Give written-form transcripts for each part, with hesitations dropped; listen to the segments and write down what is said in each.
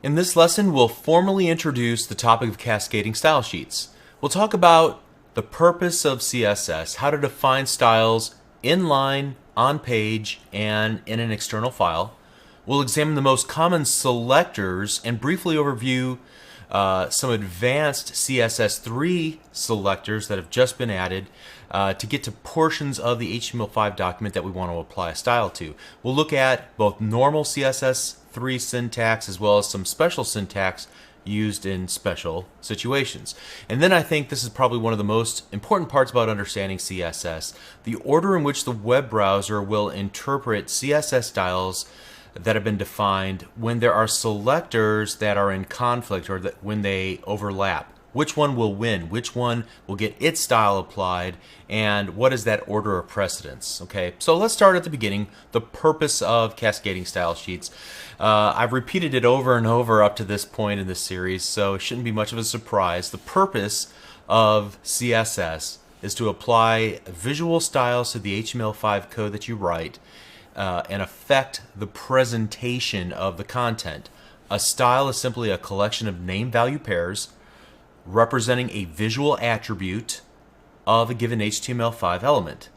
In this lesson, we'll formally introduce the topic of cascading style sheets. We'll talk about the purpose of CSS, how to define styles inline, on page, and in an external file. We'll examine the most common selectors and briefly overview some advanced CSS3 selectors that have just been added to get to portions of the HTML5 document that we want to apply a style to. We'll look at both normal CSS3 syntax as well as some special syntax used in special situations. And then I think this is probably one of the most important parts about understanding CSS, the order in which the web browser will interpret CSS styles that have been defined when there are selectors that are in conflict or that when they overlap. Which one will win? Which one will get its style applied? And what is that order of precedence? Okay, so let's start at the beginning. The purpose of cascading style sheets. I've repeated it over and over up to this point in this series, so it shouldn't be much of a surprise. The purpose of CSS is to apply visual styles to the HTML5 code that you write and affect the presentation of the content. A style is simply a collection of name-value pairs representing a visual attribute of a given HTML5 element.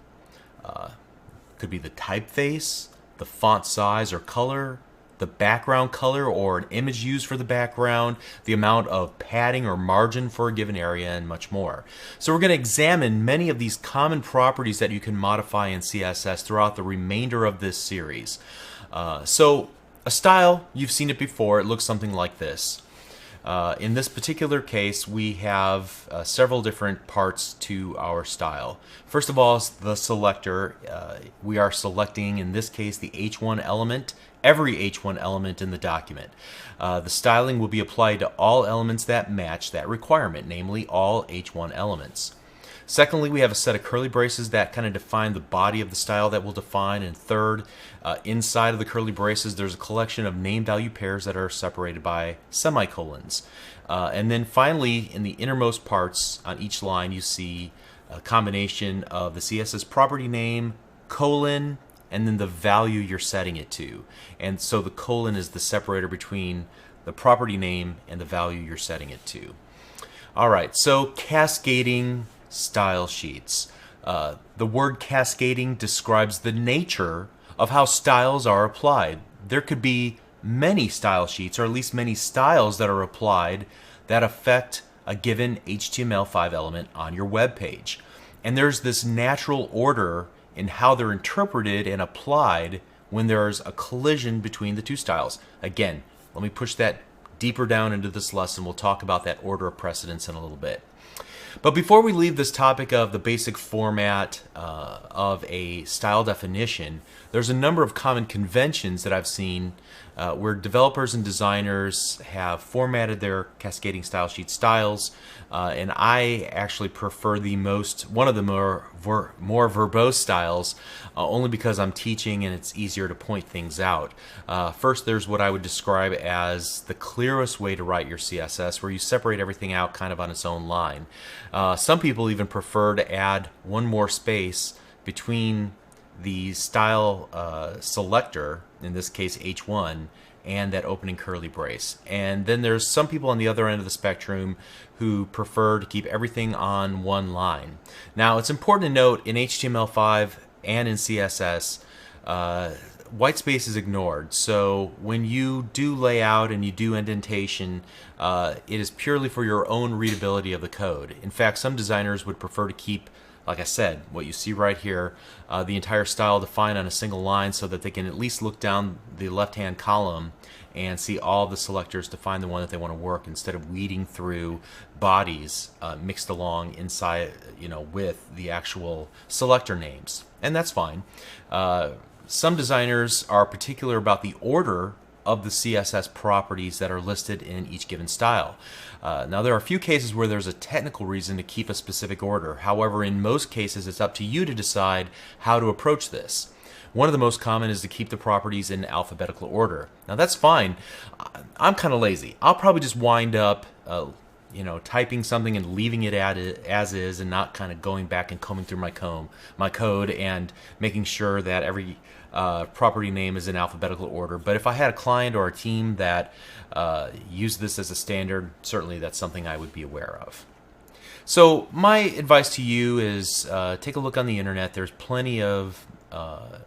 Could be the typeface, the font size or color, the background color or an image used for the background, the amount of padding or margin for a given area, and much more. So we're going to examine many of these common properties that you can modify in CSS throughout the remainder of this series. So a style, you've seen it before, it looks something like this. In this particular case, we have several different parts to our style. First of all, is the selector. We are selecting, in this case, the H1 element, every H1 element in the document. The styling will be applied to all elements that match that requirement, namely all H1 elements. Secondly, we have a set of curly braces that kind of define the body of the style that we'll define. And third, inside of the curly braces, there's a collection of name-value pairs that are separated by semicolons. And then finally, in the innermost parts on each line, you see a combination of the CSS property name, colon, and then the value you're setting it to. And so the colon is the separator between the property name and the value you're setting it to. All right, so cascading style sheets. The word cascading describes the nature of how styles are applied. There could be many style sheets, or at least many styles that are applied that affect a given HTML5 element on your web page. And there's this natural order in how they're interpreted and applied when there's a collision between the two styles. Again, let me push that deeper down into this lesson. We'll talk about that order of precedence in a little bit. But before we leave this topic of the basic format of a style definition, there's a number of common conventions that I've seen where developers and designers have formatted their cascading style sheet styles, and I actually prefer one of the more verbose styles, only because I'm teaching and it's easier to point things out. First, there's what I would describe as the clearest way to write your CSS, where you separate everything out kind of on its own line. Some people even prefer to add one more space between the style selector, in this case H1, and that opening curly brace. And then there's some people on the other end of the spectrum who prefer to keep everything on one line. Now, it's important to note in HTML5 and in CSS, white space is ignored. So when you do layout and you do indentation, it is purely for your own readability of the code. In fact, some designers would prefer to keep, like I said, what you see right here, the entire style defined on a single line so that they can at least look down the left-hand column and see all the selectors to find the one that they want to work, instead of weeding through bodies mixed along inside, with the actual selector names. And that's fine. Some designers are particular about the order of the CSS properties that are listed in each given style. Now, there are a few cases where there's a technical reason to keep a specific order. However, in most cases, it's up to you to decide how to approach this. One of the most common is to keep the properties in alphabetical order. Now, that's fine. I'm kind of lazy. I'll probably just wind up typing something and leaving it as is, and not kind of going back and combing through my code and making sure that every property name is in alphabetical order. But if I had a client or a team that used this as a standard, certainly that's something I would be aware of. So my advice to you is take a look on the internet. There's plenty of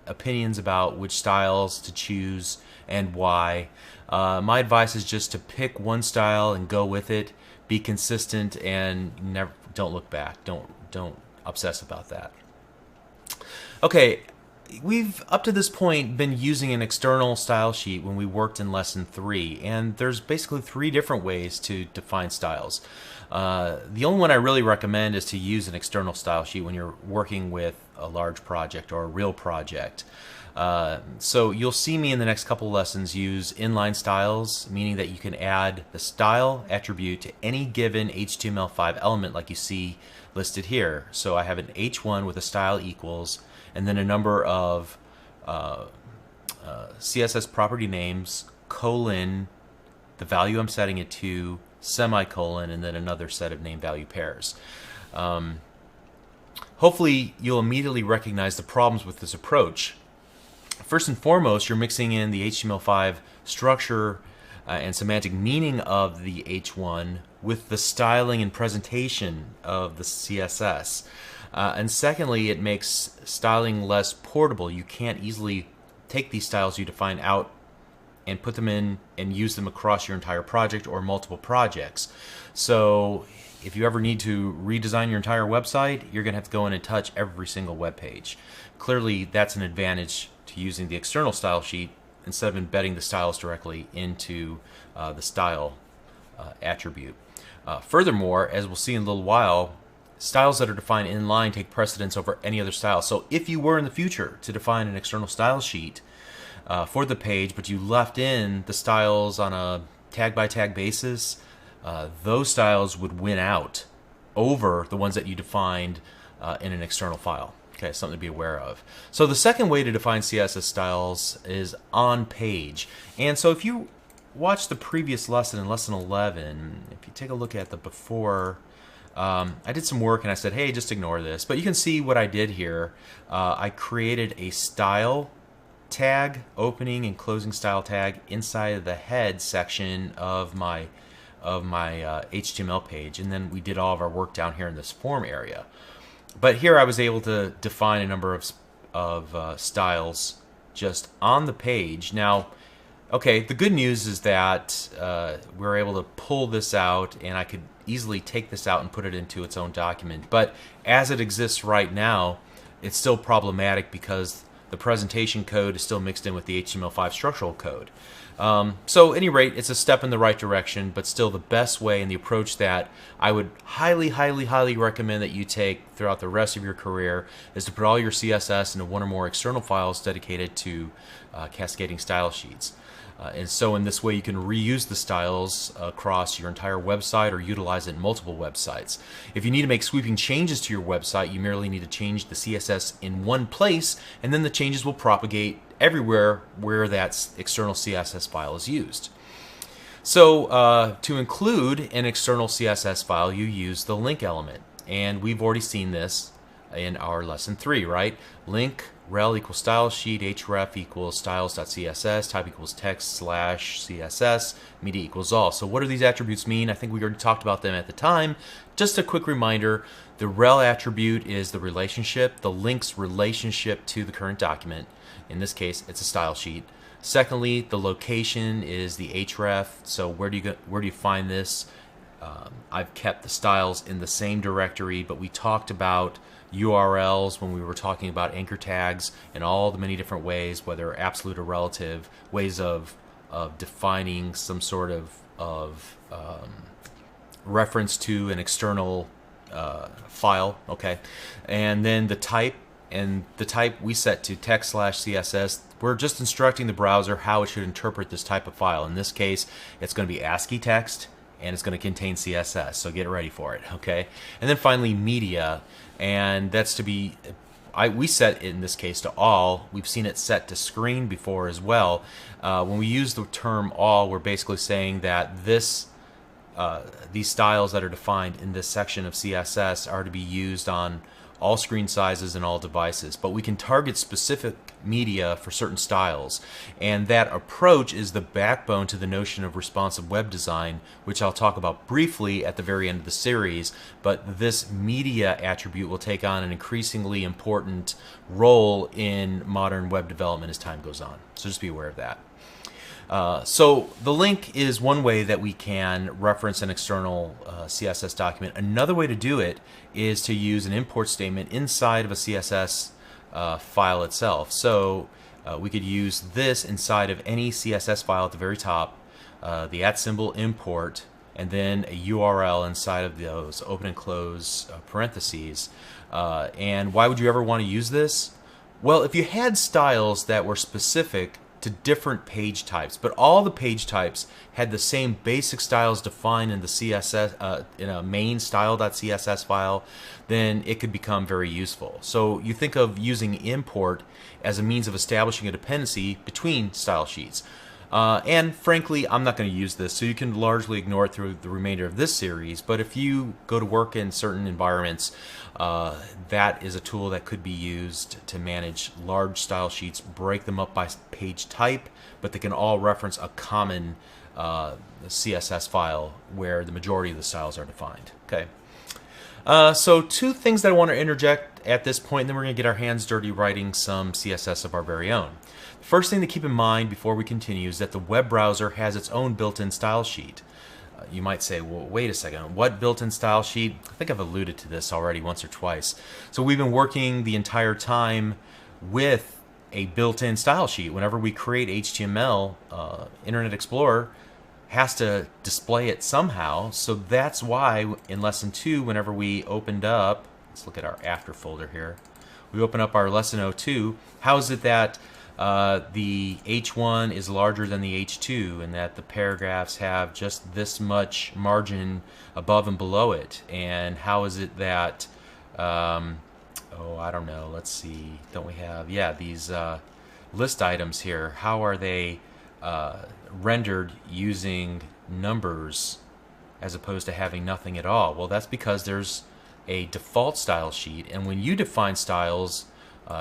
opinions about which styles to choose and why. My advice is just to pick one style and go with it. Be consistent and don't look back. Don't obsess about that. Okay, we've up to this point been using an external style sheet when we worked in lesson 3, and there's basically 3 different ways to define styles. The only one I really recommend is to use an external style sheet when you're working with a large project or a real project. So you'll see me in the next couple lessons use inline styles, meaning that you can add the style attribute to any given HTML5 element like you see listed here. So I have an H1 with a style equals, and then a number of CSS property names, colon, the value I'm setting it to, semicolon, and then another set of name value pairs. Hopefully you'll immediately recognize the problems with this approach. First and foremost, you're mixing in the HTML5 structure and semantic meaning of the H1 with the styling and presentation of the CSS. And secondly, it makes styling less portable. You can't easily take these styles you define out and put them in and use them across your entire project or multiple projects. So if you ever need to redesign your entire website, you're going to have to go in and touch every single web page. Clearly, that's an advantage to using the external style sheet instead of embedding the styles directly into the style attribute. Furthermore, as we'll see in a little while, styles that are defined inline take precedence over any other style. So if you were in the future to define an external style sheet for the page, but you left in the styles on a tag by tag basis, those styles would win out over the ones that you defined in an external file. Okay, something to be aware of. So the second way to define CSS styles is on page. And so if you watch the previous lesson in lesson 11, if you take a look at the before, I did some work and I said, hey, just ignore this. But you can see what I did here. I created a style tag, opening and closing style tag inside of the head section of my HTML page, and then we did all of our work down here in this form area. But here I was able to define a number of styles just on the page. Now, okay, the good news is that we were able to pull this out, and I could easily take this out and put it into its own document. But as it exists right now, it's still problematic because the presentation code is still mixed in with the HTML5 structural code. So at any rate, it's a step in the right direction, but still the best way and the approach that I would highly, highly, highly recommend that you take throughout the rest of your career is to put all your CSS into one or more external files dedicated to cascading style sheets. And so in this way you can reuse the styles across your entire website or utilize it in multiple websites. If you need to make sweeping changes to your website, you merely need to change the CSS in one place, and then the changes will propagate everywhere where that external CSS file is used. So to include an external CSS file, you use the link element. And we've already seen this in our lesson 3, right? Link rel equals style sheet, href equals styles.css, type equals text / CSS, media equals all. So what do these attributes mean? I think we already talked about them at the time. Just a quick reminder, the rel attribute is the relationship, the link's relationship to the current document. In this case, it's a style sheet. Secondly, the location is the href. So where do you find this? I've kept the styles in the same directory, but we talked about URLs when we were talking about anchor tags and all the many different ways, whether absolute or relative, ways of defining some sort of reference to an external file. Okay, and then the type. And the type we set to text / CSS. We're just instructing the browser how it should interpret this type of file. In this case, it's going to be ASCII text, and it's going to contain CSS, so get ready for it, okay? And then finally, media, and that's to be, we set it in this case to all. We've seen it set to screen before as well. When we use the term all, we're basically saying that this these styles that are defined in this section of CSS are to be used on all screen sizes and all devices, but we can target specific media for certain styles, and that approach is the backbone to the notion of responsive web design, which I'll talk about briefly at the very end of the series. But this media attribute will take on an increasingly important role in modern web development as time goes on, so just be aware of that. So the link is one way that we can reference an external CSS document. Another way to do it is to use an import statement inside of a CSS file itself. So we could use this inside of any CSS file at the very top, the @ import, and then a URL inside of those open and close parentheses. And why would you ever want to use this? Well, if you had styles that were specific to different page types, but all the page types had the same basic styles defined in the CSS in a main style.css file, then it could become very useful. So you think of using import as a means of establishing a dependency between style sheets. And frankly, I'm not going to use this, so you can largely ignore it through the remainder of this series. But if you go to work in certain environments, that is a tool that could be used to manage large style sheets, break them up by page type, but they can all reference a common CSS file where the majority of the styles are defined. Okay. So two things that I want to interject at this point, and then we're going to get our hands dirty writing some CSS of our very own. First thing to keep in mind before we continue is that the web browser has its own built-in style sheet. You might say, well, wait a second, what built-in style sheet? I think I've alluded to this already once or twice. So we've been working the entire time with a built-in style sheet. Whenever we create HTML, Internet Explorer has to display it somehow. So that's why in lesson 2, whenever we opened up, let's look at our after folder here. We open up our lesson 02. How is it that the H1 is larger than the H2 and that the paragraphs have just this much margin above and below it? And how is it that, oh, I don't know, let's see, don't we have, yeah, these list items here, how are they rendered using numbers as opposed to having nothing at all? Well, that's because there's a default style sheet, and when you define styles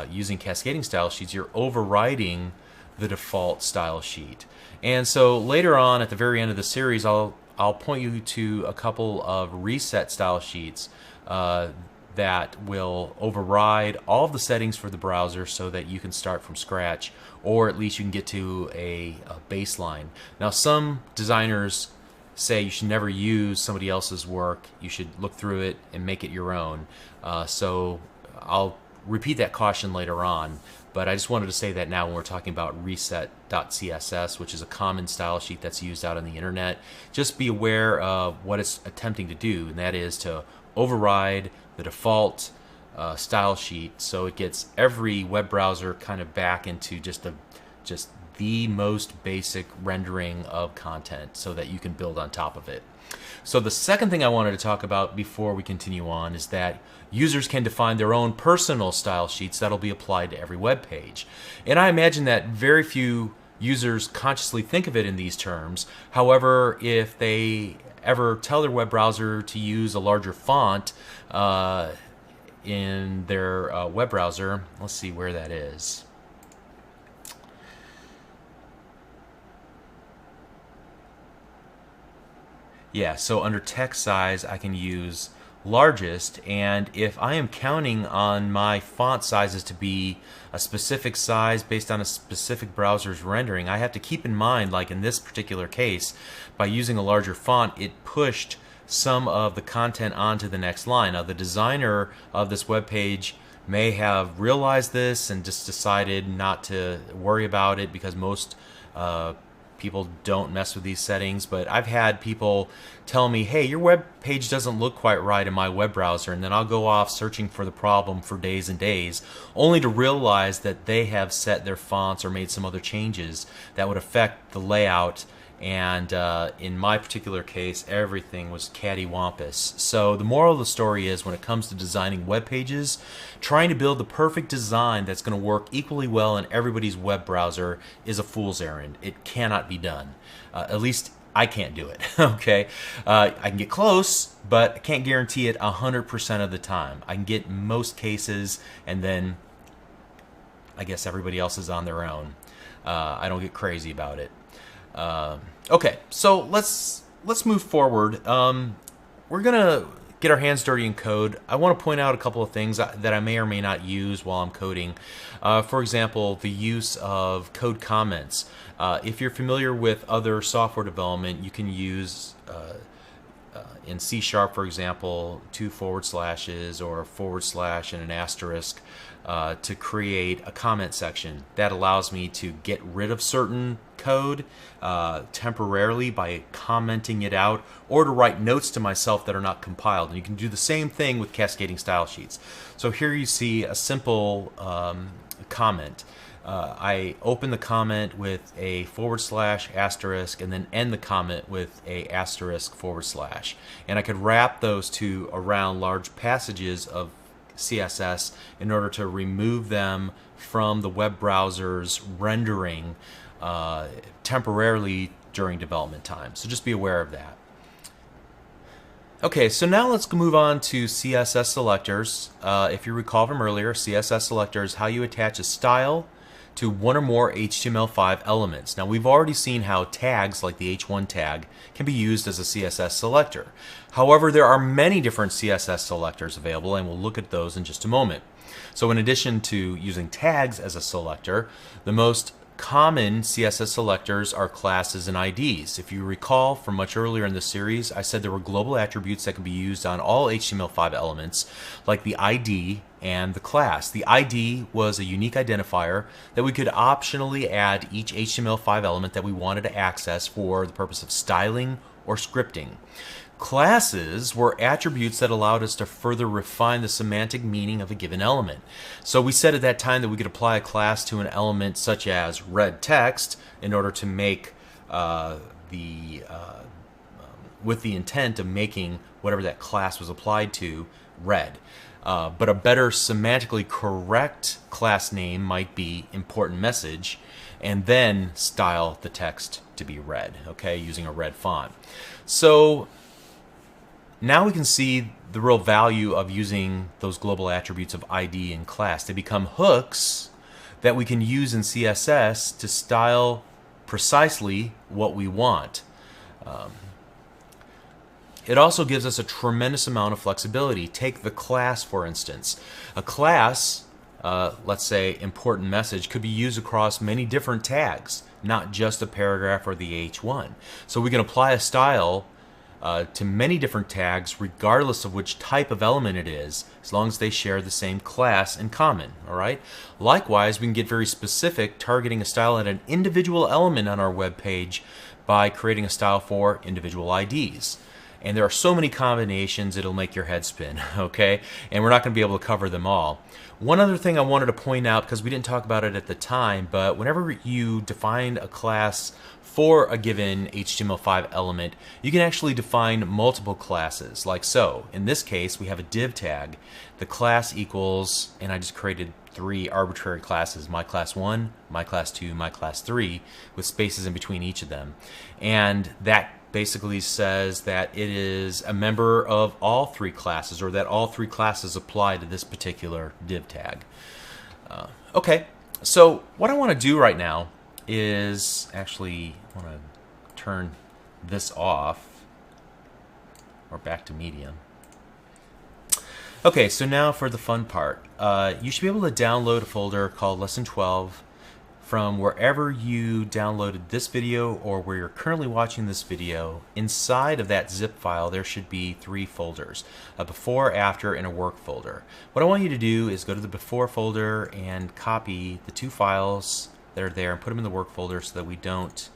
using cascading style sheets, you're overriding the default style sheet. And so later on at the very end of the series, I'll point you to a couple of reset style sheets that will override all of the settings for the browser so that you can start from scratch, or at least you can get to a baseline. Now, some designers say you should never use somebody else's work. You should look through it and make it your own. So I'll repeat that caution later on, but I just wanted to say that now when we're talking about reset.css, which is a common style sheet that's used out on the internet. Just be aware of what it's attempting to do, and that is to override the default style sheet so it gets every web browser kind of back into just the most basic rendering of content so that you can build on top of it. So the second thing I wanted to talk about before we continue on is that users can define their own personal style sheets that'll be applied to every web page. And I imagine that very few users consciously think of it in these terms. However, if they ever tell their web browser to use a larger font in their web browser, let's see where that is. Yeah, so under text size, I can use largest, and if I am counting on my font sizes to be a specific size based on a specific browser's rendering, I have to keep in mind, like in this particular case, by using a larger font, it pushed some of the content onto the next line. Now, the designer of this web page may have realized this and just decided not to worry about it because most people don't mess with these settings, but I've had people tell me, hey, your web page doesn't look quite right in my web browser, and then I'll go off searching for the problem for days and days, only to realize that they have set their fonts or made some other changes that would affect the layout. And in my particular case, everything was cattywampus. So the moral of the story is, when it comes to designing web pages, trying to build the perfect design that's going to work equally well in everybody's web browser is a fool's errand. It cannot be done, at least I can't do it. Okay, I can get close, but I can't guarantee it 100% of the time. I can get most cases, and then I guess everybody else is on their own. I don't get crazy about it. Okay, so let's move forward. We're gonna get our hands dirty in code. I want to point out a couple of things that I may or may not use while I'm coding. For example, the use of code comments. If you're familiar with other software development, you can use in C#, for example, 2 forward slashes or a forward slash and an asterisk to create a comment section. That allows me to get rid of certain code temporarily by commenting it out, or to write notes to myself that are not compiled. And you can do the same thing with cascading style sheets. So here you see a simple comment. I open the comment with a forward slash asterisk and then end the comment with a asterisk forward slash. And I could wrap those two around large passages of CSS in order to remove them from the web browser's rendering temporarily during development time. So just be aware of that. Okay, so now let's move on to CSS selectors. If you recall from earlier, CSS selector is how you attach a style to one or more HTML5 elements. Now we've already seen how tags like the H1 tag can be used as a CSS selector. However, there are many different CSS selectors available, and we'll look at those in just a moment. So in addition to using tags as a selector, the most common CSS selectors are classes and IDs. If you recall from much earlier in the series, I said there were global attributes that can be used on all HTML5 elements, like the ID and the class. The ID was a unique identifier that we could optionally add each HTML5 element that we wanted to access for the purpose of styling or scripting. Classes were attributes that allowed us to further refine the semantic meaning of a given element. So we said at that time that we could apply a class to an element such as red text in order to make with the intent of making whatever that class was applied to red. But a better semantically correct class name might be important message, and then style the text to be red, okay, using a red font. So now we can see the real value of using those global attributes of ID and class. They become hooks that we can use in CSS to style precisely what we want. It also gives us a tremendous amount of flexibility. Take the class, for instance. A class, let's say important message, could be used across many different tags, not just a paragraph or the H1. So we can apply a style to many different tags regardless of which type of element it is, as long as they share the same class in common. All right. Likewise, we can get very specific, targeting a style at an individual element on our web page by creating a style for individual IDs. And there are so many combinations it'll make your head spin, okay? And we're not going to be able to cover them all. One other thing I wanted to point out, because we didn't talk about it at the time, but whenever you define a class for a given HTML5 element, you can actually define multiple classes, like so. In this case, we have a div tag. The class equals, and I just created 3 arbitrary classes, my class 1, my class 2, my class 3, with spaces in between each of them. And that basically says that it is a member of all 3 classes, or that all 3 classes apply to this particular div tag. Okay, so what I want to do right now is actually I want to turn this off, or back to medium. Okay, so now for the fun part. You should be able to download a folder called Lesson 12 from wherever you downloaded this video or where you're currently watching this video. Inside of that zip file there should be 3 folders, a before, after, and a work folder. What I want you to do is go to the before folder and copy the 2 files that are there and put them in the work folder so that we don't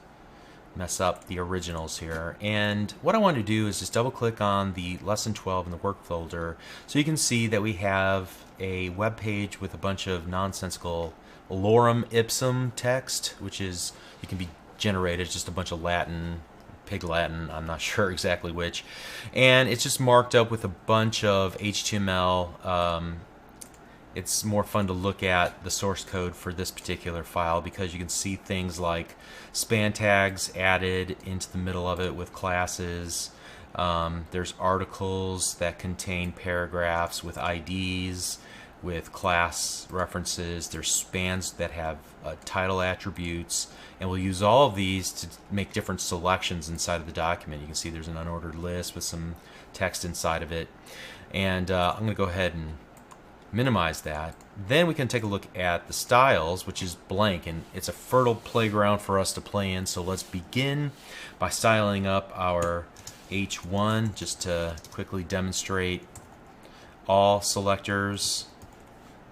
mess up the originals here. And what I want to do is just double click on the lesson 12 in the work folder so you can see that we have a web page with a bunch of nonsensical lorem ipsum text, which is, it can be generated, just a bunch of Latin, Pig Latin, I'm not sure exactly which, and it's just marked up with a bunch of HTML it's more fun to look at the source code for this particular file because you can see things like span tags added into the middle of it with classes. There's articles that contain paragraphs with IDs, with class references. There's spans that have title attributes, and we'll use all of these to make different selections inside of the document. You can see there's an unordered list with some text inside of it, and I'm going to go ahead and minimize that. Then we can take a look at the styles, which is blank, and it's a fertile playground for us to play in. So let's begin by styling up our H1 just to quickly demonstrate all selectors.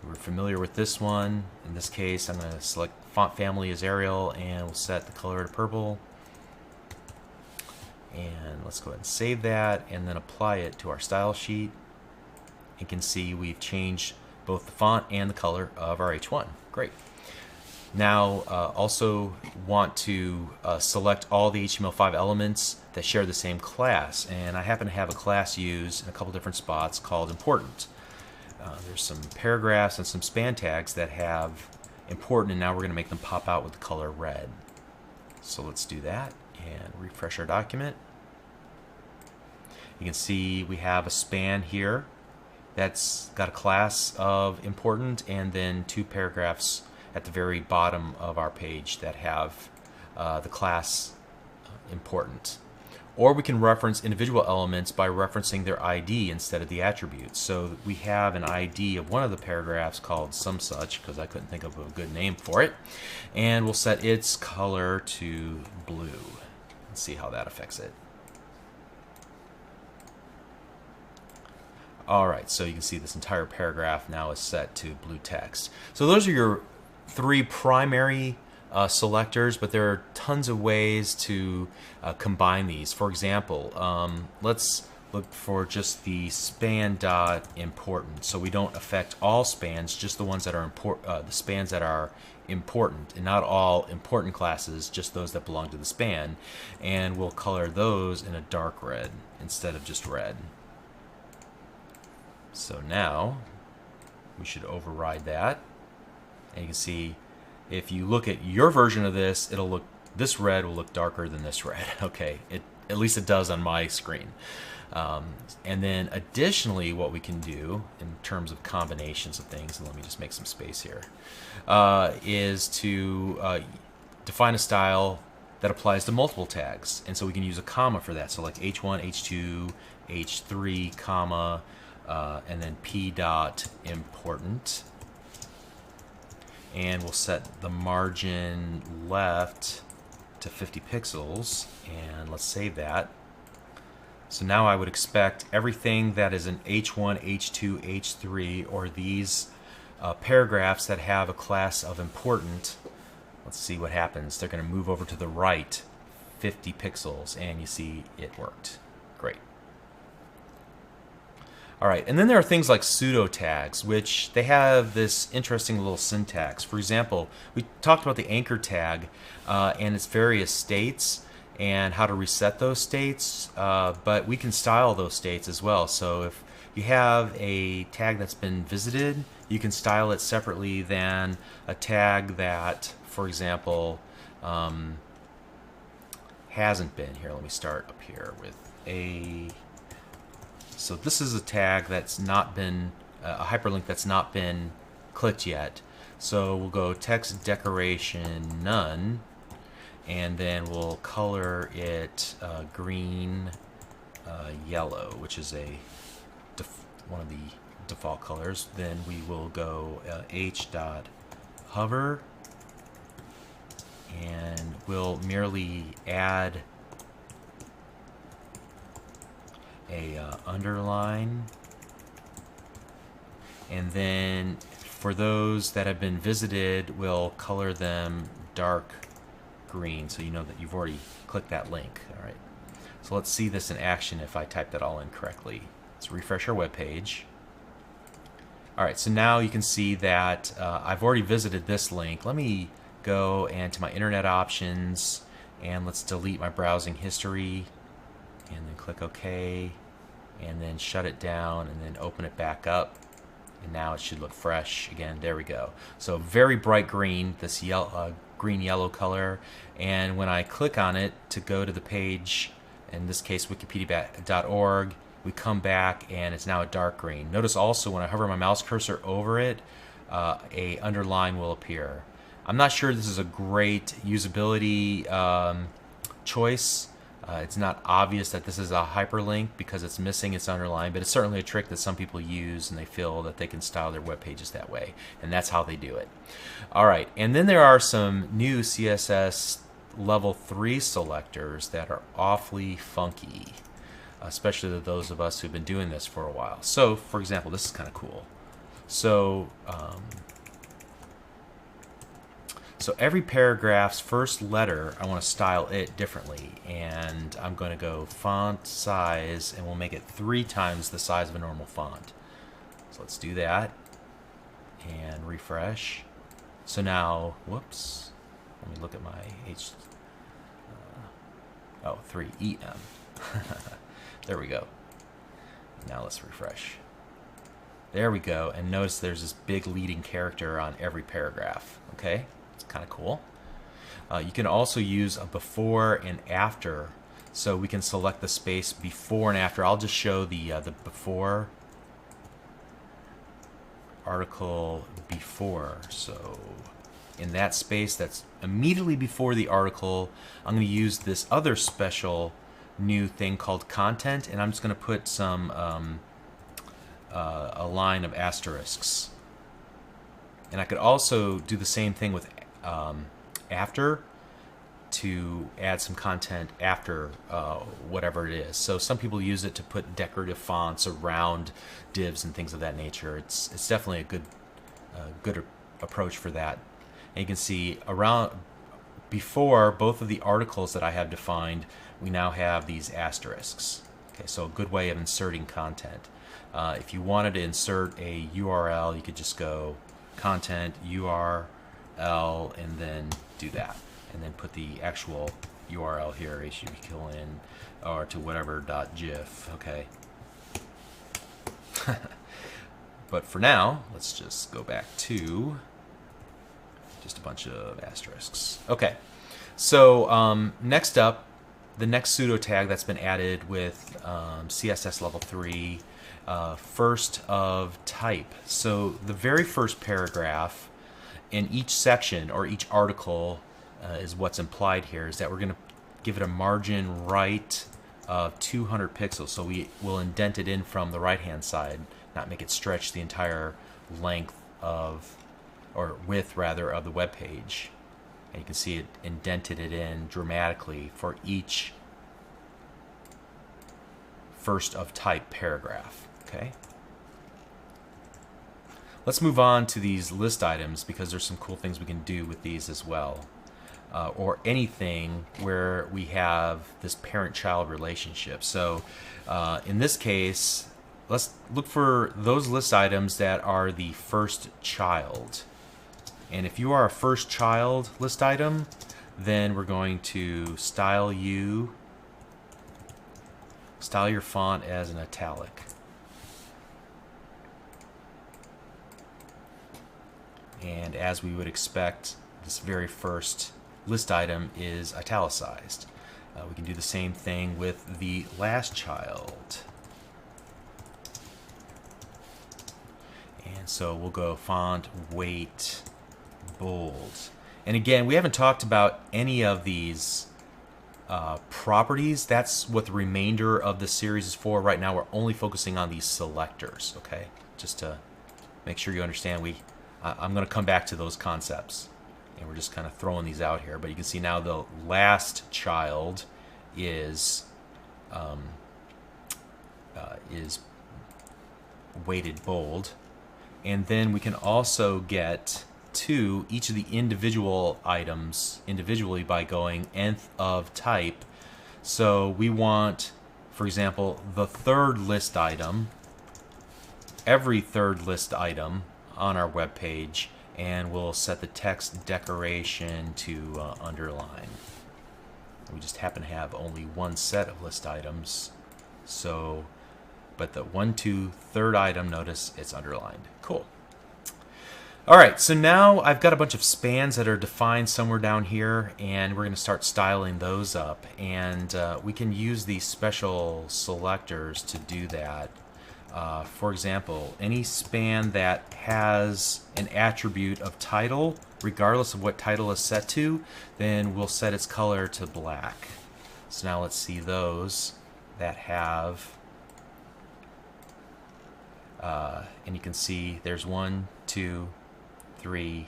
We're familiar with this one. In this case, I'm going to select font family as Arial, and we'll set the color to purple. And let's go ahead and save that, and then apply it to our style sheet. You can see we've changed both the font and the color of our H1. Great. Now also want to select all the HTML5 elements that share the same class, and I happen to have a class used in a couple different spots called important. There's some paragraphs and some span tags that have important, and now we're going to make them pop out with the color red. So let's do that and refresh our document. You can see we have a span here that's got a class of important, and then two paragraphs at the very bottom of our page that have the class important. Or we can reference individual elements by referencing their ID instead of the attributes. So we have an ID of one of the paragraphs called some such, because I couldn't think of a good name for it, and we'll set its color to blue. Let's see how that affects it. Alright, so you can see this entire paragraph now is set to blue text. So those are your three primary selectors, but there are tons of ways to combine these. For example, let's look for just the span dot important, so we don't affect all spans, just the ones that are the spans that are important, and not all important classes, just those that belong to the span. And we'll color those in a dark red instead of just red. So now we should override that, and you can see if you look at your version of this, this red will look darker than this red. Okay, at least it does on my screen. And then additionally, what we can do in terms of combinations of things, and let me just make some space here, is to define a style that applies to multiple tags. And so we can use a comma for that. So like H1, H2, H3, comma, and then P dot important. And we'll set the margin left to 50 pixels, and let's save that. So now I would expect everything that is in H1, H2, H3, or these paragraphs that have a class of important, let's see what happens. They're going to move over to the right 50 pixels, and you see it worked. Great. All right, and then there are things like pseudo tags, which they have this interesting little syntax. For example, we talked about the anchor tag and its various states and how to reset those states, but we can style those states as well. So if you have a tag that's been visited, you can style it separately than a tag that, for example, hasn't been. Here, let me start up here with a... So this is a tag that's not been, a hyperlink that's not been clicked yet. So we'll go text decoration none, and then we'll color it green, yellow, which is one of the default colors. Then we will go h dot hover, and we'll merely add a underline, and then for those that have been visited, we'll color them dark green, so you know that you've already clicked that link. All right, so let's see this in action if I type that all in correctly. Let's refresh our web page. All right, so now you can see that I've already visited this link. Let me go and to my internet options, and let's delete my browsing history, and then click OK, and then shut it down, and then open it back up and now it should look fresh again. There we go. So very bright green, this yellow, green-yellow color, and when I click on it to go to the page, in this case wikipedia.org, we come back and it's now a dark green. Notice also when I hover my mouse cursor over it, a underline will appear. I'm not sure this is a great usability choice. It's not obvious that this is a hyperlink because it's missing its underline, but it's certainly a trick that some people use and they feel that they can style their web pages that way, and that's how they do it. All right, and then there are some new CSS level 3 selectors that are awfully funky, especially to those of us who've been doing this for a while. So, for example, this is kind of cool. So, so every paragraph's first letter, I want to style it differently, and I'm going to go font size, and we'll make it 3 times the size of a normal font. So let's do that, and refresh. So now, whoops, let me look at my 3EM. There we go. Now let's refresh. There we go, and notice there's this big leading character on every paragraph. Okay, it's kind of cool. You can also use a before and after, so we can select the space before and after. I'll just show the before article before. So in that space that's immediately before the article, I'm going to use this other special new thing called content, and I'm just going to put some a line of asterisks. And I could also do the same thing with after, to add some content after whatever it is. So some people use it to put decorative fonts around divs and things of that nature. It's definitely a good approach for that. And you can see around before both of the articles that I have defined, we now have these asterisks. Okay, so a good way of inserting content. If you wanted to insert a URL, you could just go content URL and then do that, and then put the actual URL here, http:// or to whatever .gif. Okay. But for now, let's just go back to just a bunch of asterisks. Okay. So next up, the next pseudo tag that's been added with CSS level 3. First of type. So the very first paragraph in each section or each article is what's implied here, is that we're going to give it a margin right of 200 pixels. So we will indent it in from the right hand side, not make it stretch the entire length of, or width rather, of the web page. And you can see it indented it in dramatically for each first of type paragraph. Okay. Let's move on to these list items, because there's some cool things we can do with these as well. Or anything where we have this parent-child relationship. So in this case, let's look for those list items that are the first child. And if you are a first child list item, then we're going to style your font as an italic. And as we would expect, this very first list item is italicized. We can do the same thing with the last child. And so we'll go font, weight, bold. And again, we haven't talked about any of these properties. That's what the remainder of the series is for. Right now we're only focusing on these selectors, okay? Just to make sure you understand, I'm going to come back to those concepts, and we're just kind of throwing these out here. But you can see now the last child is weighted bold, and then we can also get to each of the individual items individually by going nth of type. So we want, for example, the third list item, every third list item on our web page, and we'll set the text decoration to underline. We just happen to have only one set of list items, so but the 1, 2, third item, notice it's underlined. Cool. All right, so now I've got a bunch of spans that are defined somewhere down here, and we're going to start styling those up. And we can use these special selectors to do that. For example, any span that has an attribute of title, regardless of what title is set to, then we'll set its color to black. So now let's see those that have, and you can see there's 1, 2, 3,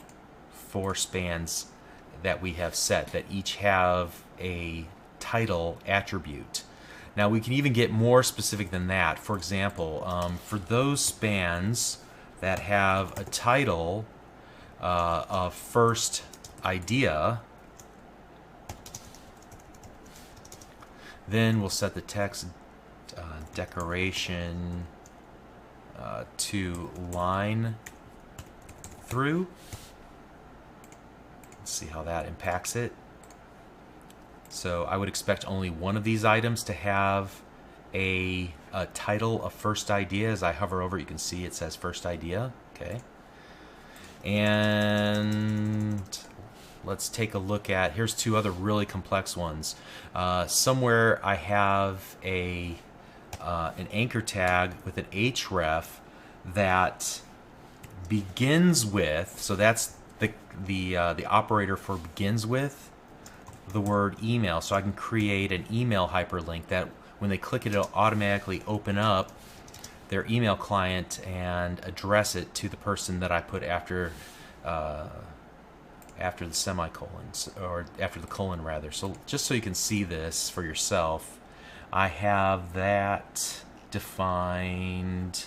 4 spans that we have set that each have a title attribute. Now we can even get more specific than that. For example, for those spans that have a title of first idea, then we'll set the text decoration to line through. Let's see how that impacts it. So I would expect only one of these items to have a title of first idea. As I hover over, you can see it says first idea. Okay. And let's take a look at, here's 2 other really complex ones. Somewhere I have an anchor tag with an href that begins with, so that's the operator for begins with the word email. So I can create an email hyperlink that when they click it, it'll automatically open up their email client and address it to the person that I put after the semicolons, or after the colon rather. So just so you can see this for yourself, I have that defined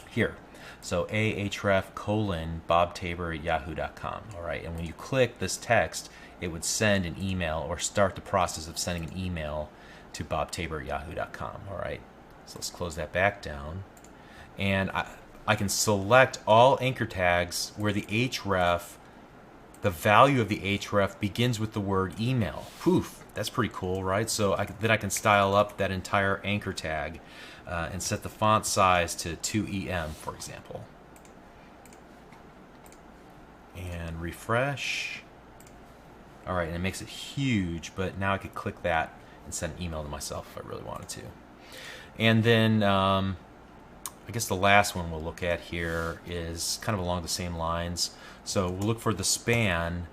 here. So ahref:@bobtabor@yahoo.com. All right, and when you click this text, it would send an email or start the process of sending an email to bobtabor@yahoo.com. All right, so let's close that back down, and I can select all anchor tags where the href, the value of the href begins with the word email. Poof, that's pretty cool, right? So then I can style up that entire anchor tag and set the font size to 2EM, for example. And refresh. All right, and it makes it huge, but now I could click that and send an email to myself if I really wanted to. And then I guess the last one we'll look at here is kind of along the same lines. So we'll look for the span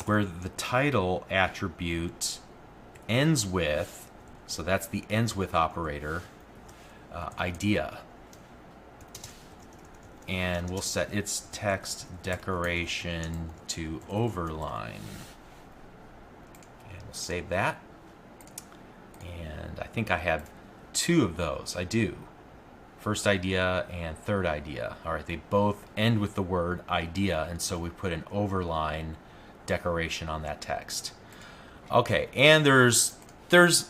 where the title attribute ends with, so that's the ends with operator, idea. And we'll set its text decoration to overline. And we'll save that. And I think I have 2 of those. I do. First idea and third idea. All right, they both end with the word idea, and so we put an overline decoration on that text. Okay, and there's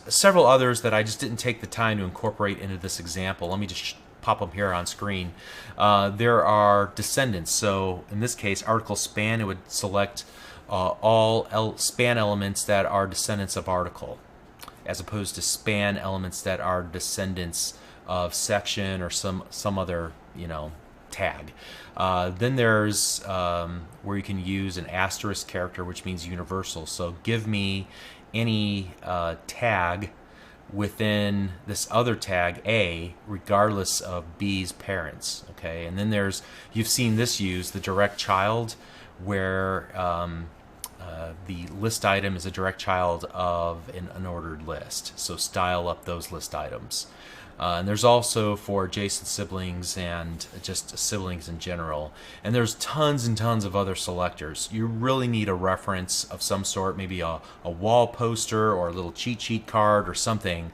several others that I just didn't take the time to incorporate into this example. Let me just pop them here on screen. There are descendants. So in this case, article span, it would select all span elements that are descendants of article, as opposed to span elements that are descendants of section or some other, tag. Then there's where you can use an asterisk character, which means universal. So give me any tag within this other tag A, regardless of B's parents. Okay, and then you've seen this used, the direct child, where the list item is a direct child of an unordered list. So style up those list items. And there's also for adjacent siblings and just siblings in general. And there's tons and tons of other selectors. You really need a reference of some sort, maybe a wall poster or a little cheat sheet card or something,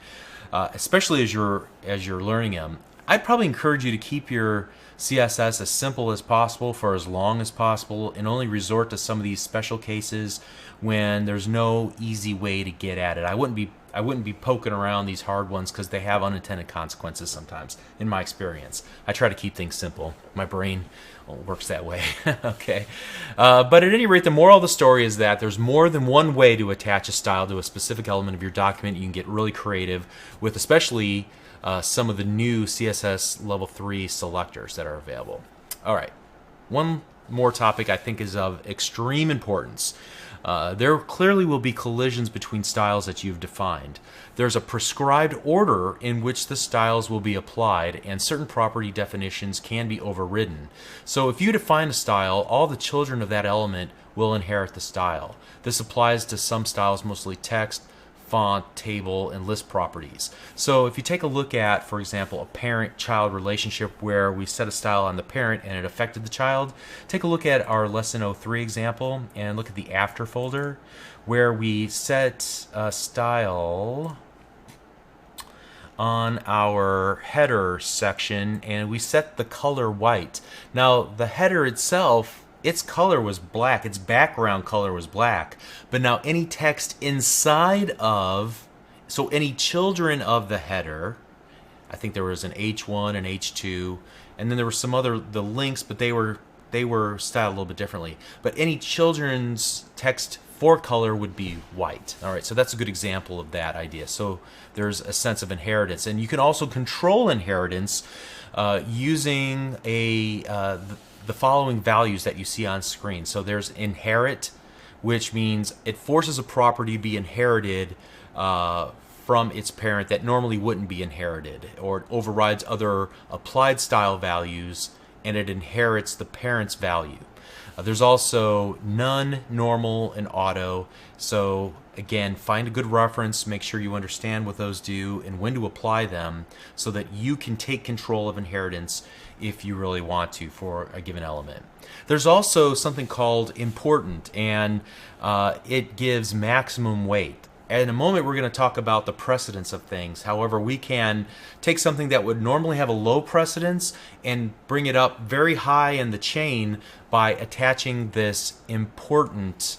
especially as you're learning them. I'd probably encourage you to keep your CSS as simple as possible for as long as possible, and only resort to some of these special cases when there's no easy way to get at it. I wouldn't be I wouldn't be poking around these hard ones because they have unintended consequences sometimes, in my experience. I try to keep things simple. My brain works that way. Okay. But at any rate, the moral of the story is that there's more than one way to attach a style to a specific element of your document. You can get really creative with especially some of the new CSS Level 3 selectors that are available. All right. One more topic I think is of extreme importance. There clearly will be collisions between styles that you've defined. There's a prescribed order in which the styles will be applied, and certain property definitions can be overridden. So if you define a style, all the children of that element will inherit the style. This applies to some styles, mostly text, font, table, and list properties. So if you take a look at, for example, a parent-child relationship where we set a style on the parent and it affected the child, take a look at our Lesson 03 example and look at the After folder where we set a style on our header section and we set the color white. Now the header itself, its color was black, its background color was black, but now any text inside of, so any children of the header, I think there was an H1 and H2, and then there were some other, the links, but they were styled a little bit differently. But any children's text for color would be white. All right, so that's a good example of that idea. So there's a sense of inheritance, and you can also control inheritance using the following values that you see on screen. So there's inherit, which means it forces a property to be inherited from its parent that normally wouldn't be inherited, or it overrides other applied style values and it inherits the parent's value. There's also none, normal, and auto. So again, find a good reference, make sure you understand what those do and when to apply them so that you can take control of inheritance if you really want to for a given element. There's also something called important, and it gives maximum weight. In a moment, we're going to talk about the precedence of things. However, we can take something that would normally have a low precedence and bring it up very high in the chain by attaching this important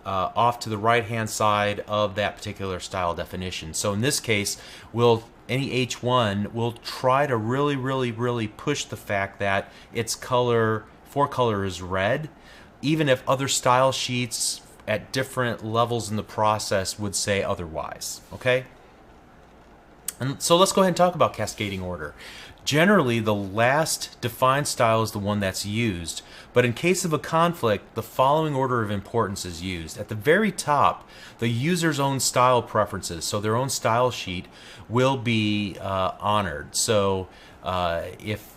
off to the right-hand side of that particular style definition. So in this case, any H1 will try to really push the fact that its color is red, even if other style sheets at different levels in the process would say otherwise. Okay? And so let's go ahead and talk about cascading order. Generally, the last defined style is the one that's used, but in case of a conflict, the following order of importance is used. At the very top, the user's own style preferences, so their own style sheet, will be honored. So if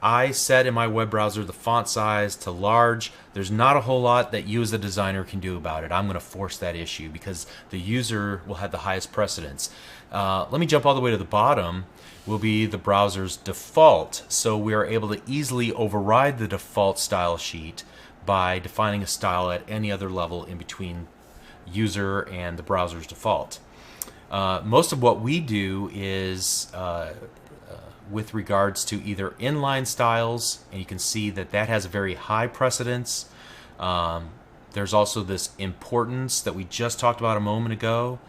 I set in my web browser the font size to large, there's not a whole lot that you as a designer can do about it. I'm going to force that issue because the user will have the highest precedence. Let me jump all the way to the bottom. Will be the browser's default. So we are able to easily override the default style sheet by defining a style at any other level in between user and the browser's default. Most of what we do is with regards to either inline styles, and you can see that that has a very high precedence. There's also this importance that we just talked about a moment ago.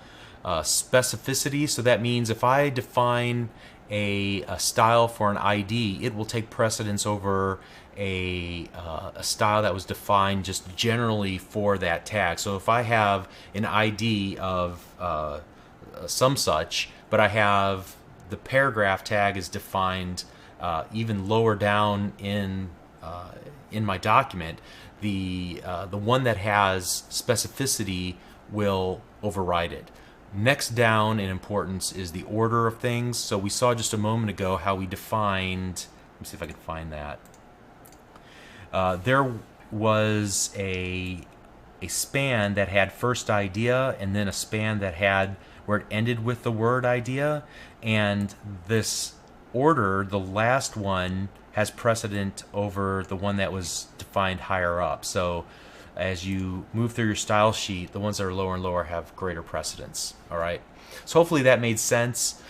Specificity, so that means if I define a style for an ID, it will take precedence over a style that was defined just generally for that tag. So if I have an ID of some such, but I have the paragraph tag is defined even lower down in my document, the one that has specificity will override it. Next down in importance is the order of things. So we saw just a moment ago how we defined, let me see if I can find that. There was a span that had first idea and then a span that had where it ended with the word idea, and this order, the last one, has precedent over the one that was defined higher up. So as you move through your style sheet, the ones that are lower and lower have greater precedence. All right. So hopefully that made sense.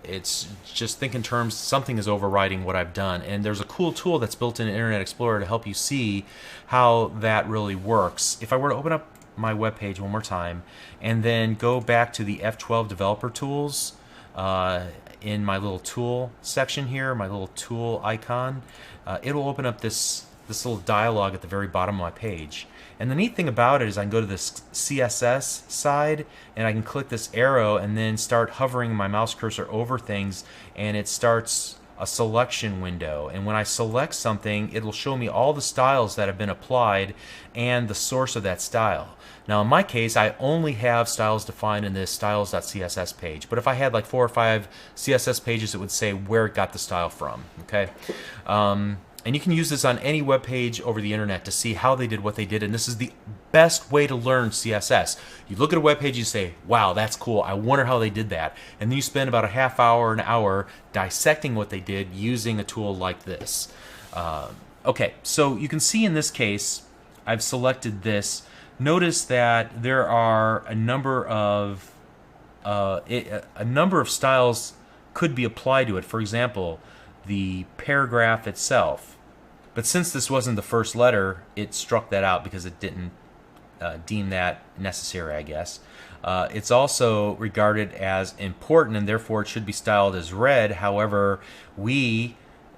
It's just think in terms something is overriding what I've done, and there's a cool tool that's built in Internet Explorer to help you see how that really works. If I were to open up my web page one more time, and then go back to the F12 developer tools in my little tool section here, my little tool icon, it'll open up this little dialog at the very bottom of my page. And the neat thing about it is I can go to this CSS side and I can click this arrow and then start hovering my mouse cursor over things, and it starts a selection window. And when I select something, it'll show me all the styles that have been applied and the source of that style. Now in my case, I only have styles defined in this styles.css page, but if I had like 4 or 5 CSS pages, it would say where it got the style from. Okay, and you can use this on any web page over the internet to see how they did what they did, and this is the best way to learn CSS. You look at a web page, you say, wow, that's cool, I wonder how they did that, and then you spend about a half hour, an hour dissecting what they did using a tool like this. Okay, so you can see in this case, I've selected this. Notice that there are a number of styles could be applied to it. For example, the paragraph itself. But since this wasn't the first letter, it struck that out because it didn't deem that necessary, I guess. It's also regarded as important, and therefore it should be styled as red. However, we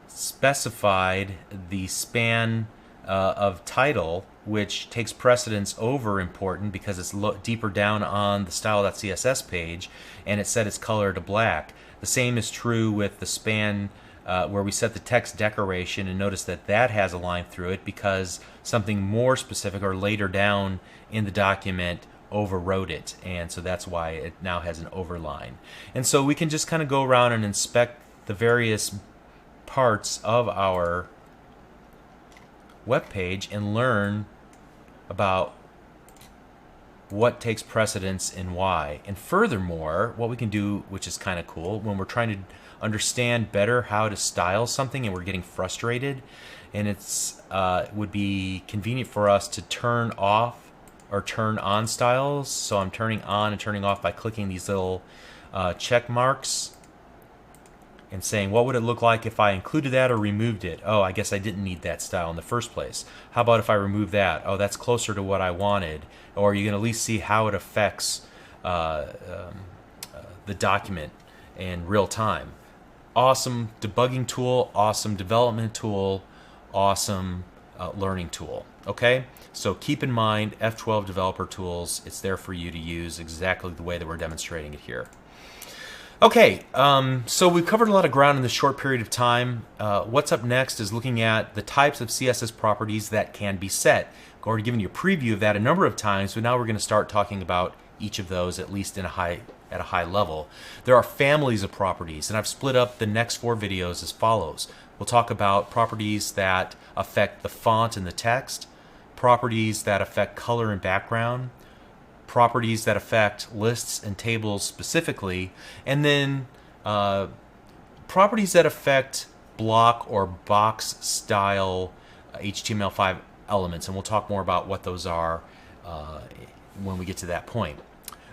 specified the span of title, which takes precedence over important because it's deeper down on the style.css page, and it set its color to black. The same is true with the span where we set the text decoration, and notice that that has a line through it because something more specific or later down in the document overwrote it, and so that's why it now has an overline. And so we can just kind of go around and inspect the various parts of our web page and learn about what takes precedence and why. And furthermore, what we can do, which is kind of cool, when we're trying to understand better how to style something and we're getting frustrated, and it's would be convenient for us to turn off or turn on styles. So I'm turning on and turning off by clicking these little check marks and saying, what would it look like if I included that or removed it? Oh, I guess I didn't need that style in the first place. How about if I remove that? Oh, that's closer to what I wanted. Or you can at least see how it affects the document in real time. Awesome debugging tool, awesome development tool, awesome learning tool. Okay, so keep in mind F12 developer tools. It's there for you to use exactly the way that we're demonstrating it here. Okay, so we've covered a lot of ground in this short period of time. What's up next is looking at the types of CSS properties that can be set. I've already given you a preview of that a number of times, but now we're going to start talking about each of those, at least at a high level. There are families of properties, and I've split up the next 4 videos as follows. We'll talk about properties that affect the font and the text, properties that affect color and background, properties that affect lists and tables specifically, and then properties that affect block or box style HTML5 elements, and we'll talk more about what those are when we get to that point.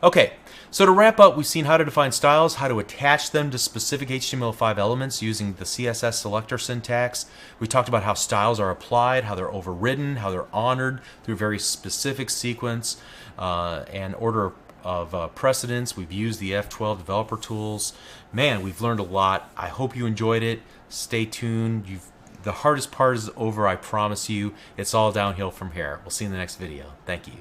Okay, so to wrap up, we've seen how to define styles, how to attach them to specific HTML5 elements using the CSS selector syntax. We talked about how styles are applied, how they're overridden, how they're honored through a very specific sequence and order of precedence. We've used the F12 developer tools. Man, we've learned a lot. I hope you enjoyed it. Stay tuned. The hardest part is over, I promise you. It's all downhill from here. We'll see you in the next video. Thank you.